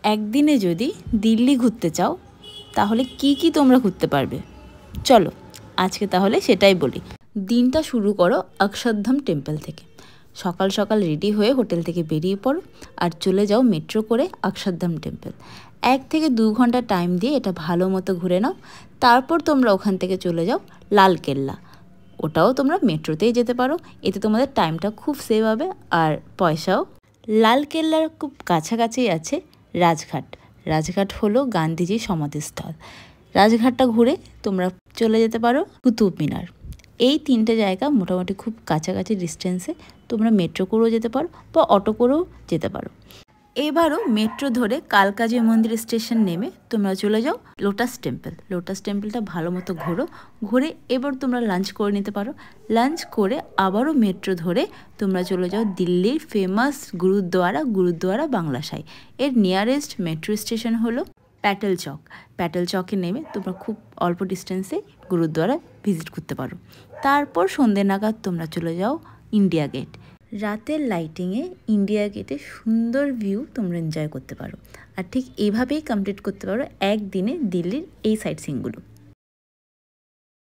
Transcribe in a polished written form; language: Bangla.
একদিনে যদি দিল্লি ঘুরতে চাও তাহলে কি তোমরা ঘুরতে পারবে, চলো আজকে তাহলে সেটাই বলি। দিনটা শুরু করো অক্ষরধাম টেম্পল থেকে। সকাল সকাল রেডি হয়ে হোটেল থেকে বেরিয়ে পড়ো আর চলে যাও মেট্রো করে অক্ষরধাম টেম্পল। 1 থেকে 2 ঘন্টা টাইম দিয়ে এটা ভালো মতো ঘুরে নাও। তারপর তোমরা ওখান থেকে চলে যাও লালকেল্লা। ওটাও তোমরা মেট্রোতেই যেতে পারো, এতে তোমাদের টাইমটা খুব সেভ হবে আর পয়সাও। লালকেল্লার খুব কাছাকাছি আছে রাজঘাট। রাজঘাট হলো গান্ধীজির সমাধিস্থল। রাজঘাটটা ঘুরে তোমরা চলে যেতে পারো কুতুব মিনার। এই 3টে জায়গা মোটামুটি খুব কাছাকাছি ডিস্টেন্সে, তোমরা মেট্রো করেও যেতে পারো বা অটো করেও যেতে পারো। এবারও মেট্রো ধরে কালকাজি মন্দির স্টেশন নেমে তোমরা চলে যাও লোটাস টেম্পল। লোটাস টেম্পলটা ভালো মতো ঘুরে এবার তোমরা লাঞ্চ করে নিতে পারো। লাঞ্চ করে আবারও মেট্রো ধরে তোমরা চলে যাও দিল্লির ফেমাস গুরুদ্বারা বাংলা সাই। এর নিয়ারেস্ট মেট্রো স্টেশন হলো প্যাটেল চক। প্যাটেল চকে নেমে তোমরা খুব অল্প ডিস্টেন্সে গুরুদ্বারা ভিজিট করতে পারো। তারপর সন্ধ্যে নাগাদ তোমরা চলে যাও ইন্ডিয়া গেট। রাতের লাইটিংয়ে ইন্ডিয়া গেটে সুন্দর ভিউ তোমরা এনজয় করতে পারো। আর ঠিক এইভাবেই কমপ্লিট করতে পারো একদিনে দিল্লির এই সাইট সিইংগুলো।